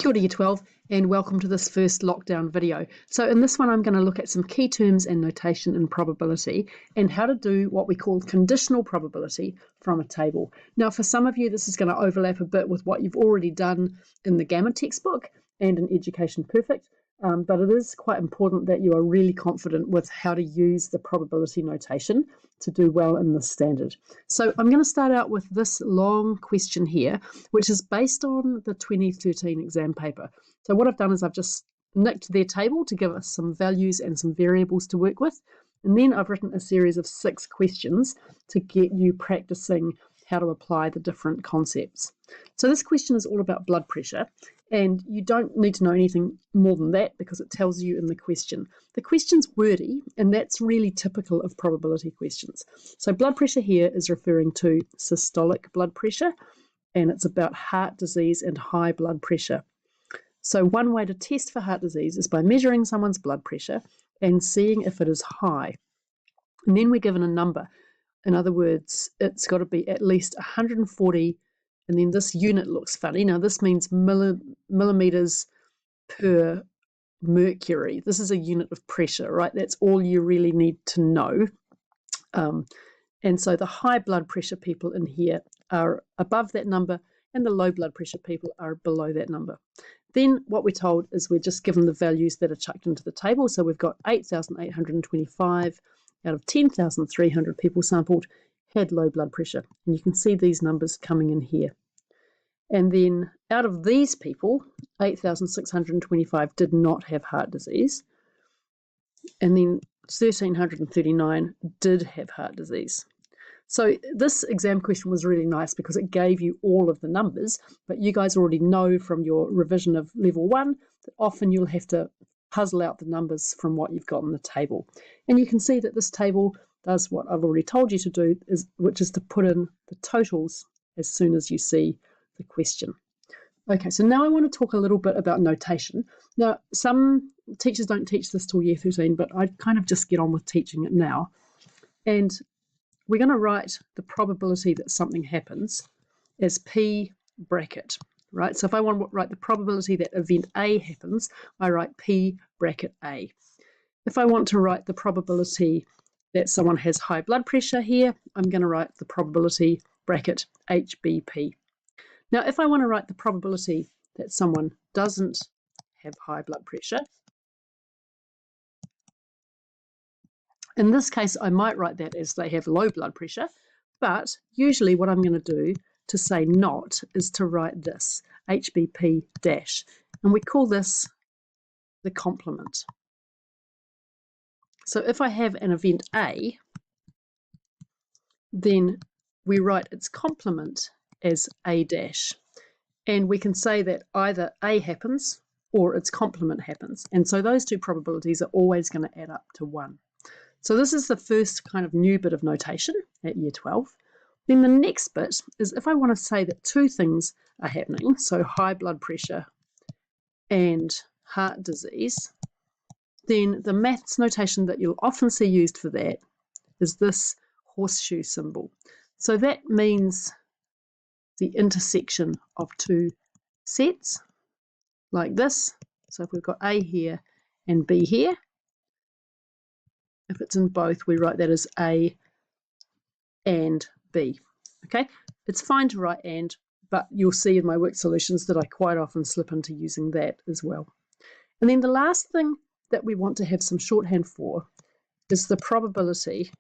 Kia ora Year 12 and welcome to this first lockdown video. So in this one I'm going to look at some key terms and notation in probability and how to do what we call conditional probability from a table. Now for some of you this is going to overlap a bit with what you've already done in the Gamma textbook and in Education Perfect, but it is quite important that you are really confident with how to use the probability notation to do well in this standard. So I'm going to start out with this long question here, which is based on the 2013 exam paper. So what I've done is I've just nicked their table to give us some values and some variables to work with. And then I've written a series of 6 questions to get you practicing how to apply the different concepts. So this question is all about blood pressure, and you don't need to know anything more than that because it tells you in the question. The question's wordy, and that's really typical of probability questions. So blood pressure here is referring to systolic blood pressure, and it's about heart disease and high blood pressure. So one way to test for heart disease is by measuring someone's blood pressure and seeing if it is high. And then we're given a number. In other words, it's got to be at least 140, and then this unit looks funny. Now this means millimeters per mercury. This is a unit of pressure, right? That's all you really need to know. And so the high blood pressure people in here are above that number, and the low blood pressure people are below that number. Then what we're told is we're just given the values that are chucked into the table. So we've got 8,825 out of 10,300 people sampled had low blood pressure. And you can see these numbers coming in here. And then out of these people, 8,625 did not have heart disease. And then 1,339 did have heart disease. So this exam question was really nice because it gave you all of the numbers, but you guys already know from your revision of level 1 that often you'll have to puzzle out the numbers from what you've got on the table. And you can see that this table does what I've already told you to do, which is to put in the totals as soon as you see the question. Okay, so now I want to talk a little bit about notation. Now, some teachers don't teach this till year 13, but I kind of just get on with teaching it now. And we're going to write the probability that something happens as P bracket, right? So if I want to write the probability that event A happens, I write P bracket A. If I want to write the probability that someone has high blood pressure here, I'm going to write the probability bracket HBP. Now, if I want to write the probability that someone doesn't have high blood pressure, in this case, I might write that as they have low blood pressure, but usually what I'm going to do to say not is to write this, HBP dash, and we call this the complement. So if I have an event A, then we write its complement as A dash, and we can say that either A happens or its complement happens, and so those two probabilities are always going to add up to 1. So this is the first kind of new bit of notation at year 12. Then the next bit is if I want to say that 2 things are happening, so high blood pressure and heart disease, then the maths notation that you'll often see used for that is this horseshoe symbol. So that means the intersection of 2 sets like this. So if we've got A here and B here, if it's in both, we write that as A and B. Okay, it's fine to write and, but you'll see in my work solutions that I quite often slip into using that as well. And then the last thing that we want to have some shorthand for is the probability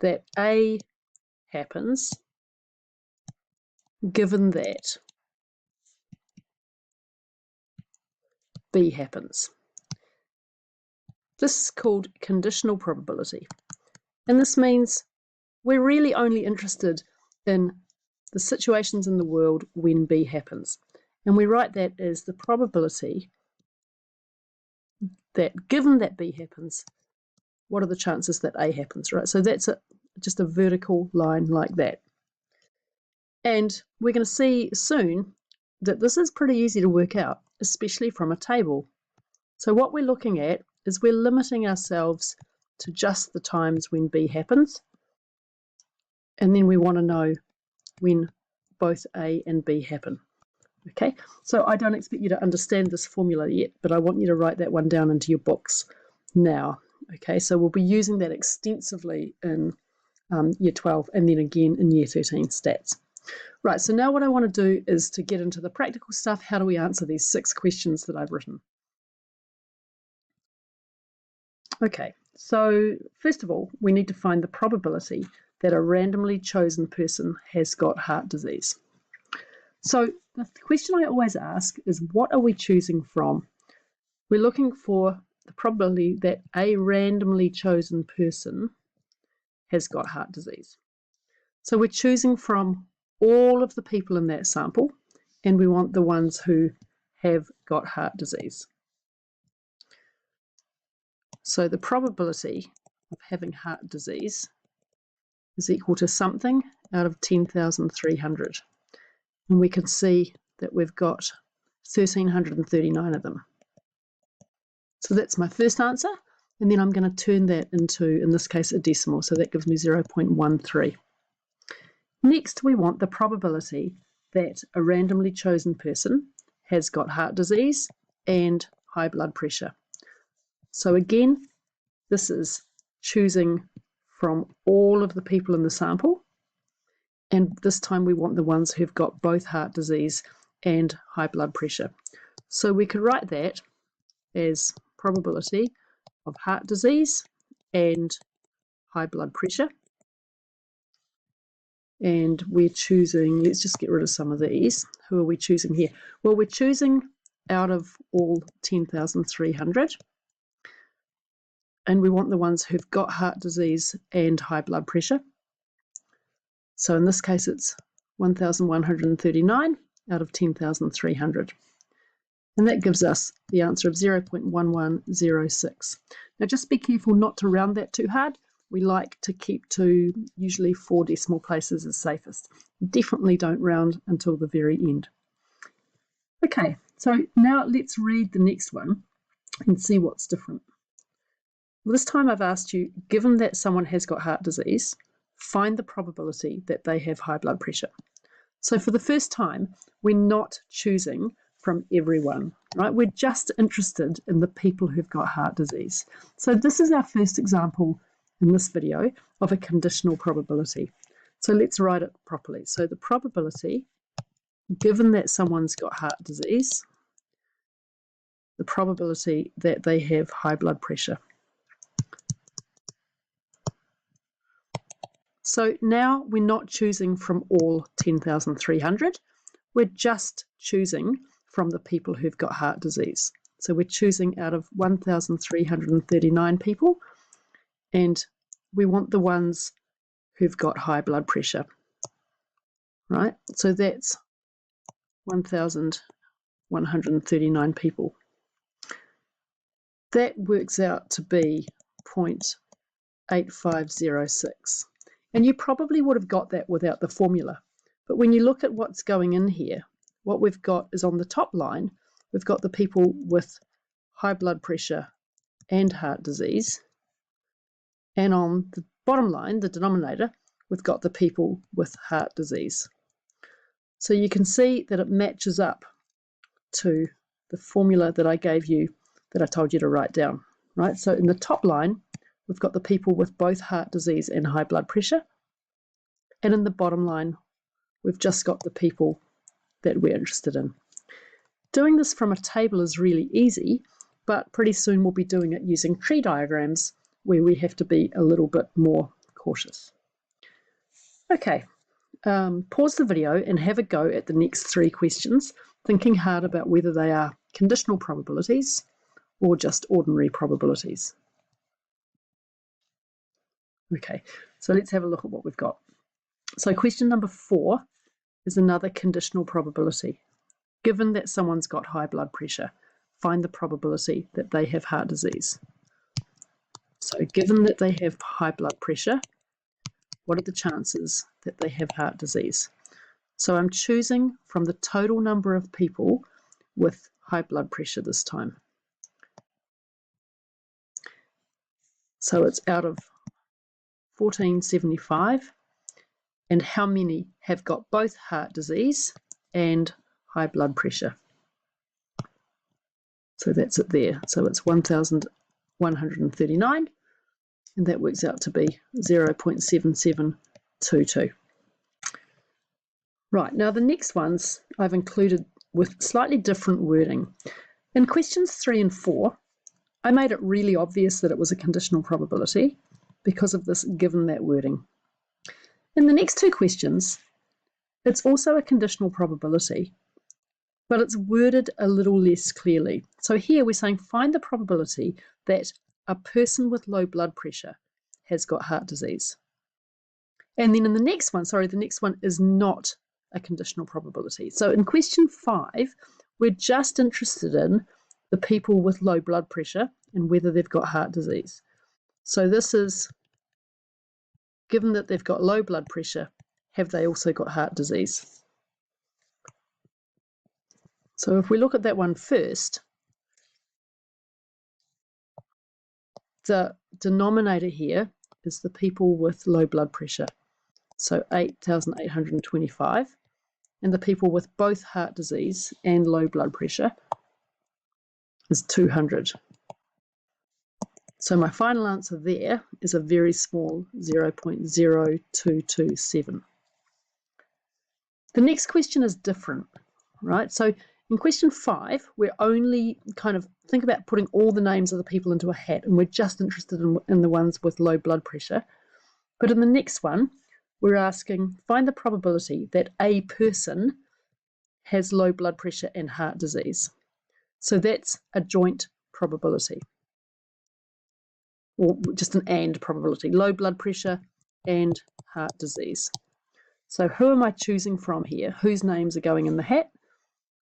that A happens given that B happens. This is called conditional probability, and this means we're really only interested in the situations in the world when B happens, and we write that as the probability that given that B happens, what are the chances that A happens, right? So that's just a vertical line like that. And we're going to see soon that this is pretty easy to work out, especially from a table. So what we're looking at is we're limiting ourselves to just the times when B happens, and then we want to know when both A and B happen. Okay, so I don't expect you to understand this formula yet, but I want you to write that one down into your books now. Okay, so we'll be using that extensively in Year 12 and then again in Year 13 stats. Right, so now what I want to do is to get into the practical stuff. How do we answer these 6 questions that I've written? Okay, so first of all, we need to find the probability that a randomly chosen person has got heart disease. So the question I always ask is, what are we choosing from? We're looking for the probability that a randomly chosen person has got heart disease. So we're choosing from all of the people in that sample, and we want the ones who have got heart disease. So the probability of having heart disease is equal to something out of 10,300. And we can see that we've got 1,339 of them. So that's my first answer. And then I'm going to turn that into, in this case, a decimal. So that gives me 0.13. Next, we want the probability that a randomly chosen person has got heart disease and high blood pressure. So again, this is choosing from all of the people in the sample. And this time we want the ones who've got both heart disease and high blood pressure. So we could write that as probability of heart disease and high blood pressure. And we're choosing, let's just get rid of some of these. Who are we choosing here? Well, we're choosing out of all 10,300. And we want the ones who've got heart disease and high blood pressure. So in this case, it's 1,139 out of 10,300. And that gives us the answer of 0.1106. Now just be careful not to round that too hard. We like to keep to usually 4 decimal places is safest. Definitely don't round until the very end. Okay, so now let's read the next one and see what's different. Well, this time I've asked you, given that someone has got heart disease, find the probability that they have high blood pressure. So for the first time, we're not choosing from everyone, right? We're just interested in the people who've got heart disease. So this is our first example in this video of a conditional probability. So let's write it properly. So the probability, given that someone's got heart disease, the probability that they have high blood pressure. So now we're not choosing from all 10,300. We're just choosing from the people who've got heart disease. So we're choosing out of 1,339 people, and we want the ones who've got high blood pressure, right? So that's 1,139 people. That works out to be 0.8506. And you probably would have got that without the formula. But when you look at what's going in here, what we've got is on the top line, we've got the people with high blood pressure and heart disease. And on the bottom line, the denominator, we've got the people with heart disease. So you can see that it matches up to the formula that I gave you, that I told you to write down, right? So in the top line, we've got the people with both heart disease and high blood pressure. And in the bottom line, we've just got the people that we're interested in. Doing this from a table is really easy, but pretty soon we'll be doing it using tree diagrams where we have to be a little bit more cautious. Okay, pause the video and have a go at the next 3 questions, thinking hard about whether they are conditional probabilities or just ordinary probabilities. Okay, so let's have a look at what we've got. So question number 4 is another conditional probability. Given that someone's got high blood pressure, find the probability that they have heart disease. So given that they have high blood pressure, what are the chances that they have heart disease? So I'm choosing from the total number of people with high blood pressure this time. So it's out of 1475, and how many have got both heart disease and high blood pressure. So that's it there. So it's 1,139, and that works out to be 0.7722. Right, now the next ones I've included with slightly different wording. In questions 3 and 4, I made it really obvious that it was a conditional probability because of this given that wording. In the next two questions, it's also a conditional probability, but it's worded a little less clearly. So here we're saying find the probability that a person with low blood pressure has got heart disease. And then in the next one, the next one is not a conditional probability. So in question 5, we're just interested in the people with low blood pressure and whether they've got heart disease. So this is, given that they've got low blood pressure, have they also got heart disease? So if we look at that one first, the denominator here is the people with low blood pressure. So 8,825. And the people with both heart disease and low blood pressure is 200. So my final answer there is a very small 0.0227. The next question is different, right? So in question 5, we're only kind of think about putting all the names of the people into a hat, and we're just interested in the ones with low blood pressure. But in the next one, we're asking, find the probability that a person has low blood pressure and heart disease. So that's a joint probability, or just an and probability, low blood pressure and heart disease. So who am I choosing from here? Whose names are going in the hat?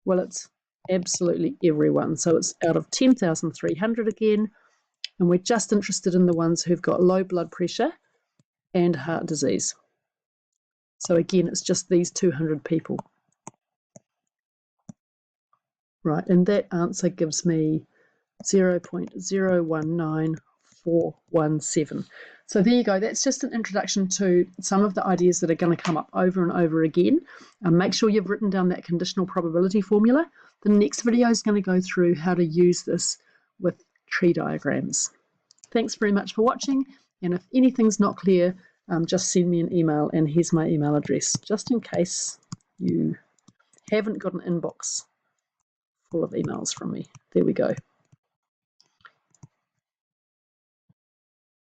Well, it's absolutely everyone. So it's out of 10,300 again, and we're just interested in the ones who've got low blood pressure and heart disease. So again, it's just these 200 people. Right, and that answer gives me 0.019417. So there you go. That's just an introduction to some of the ideas that are going to come up over and over again. Make sure you've written down that conditional probability formula. The next video is going to go through how to use this with tree diagrams. Thanks very much for watching, and if anything's not clear, just send me an email, and here's my email address, just in case you haven't got an inbox full of emails from me. There we go.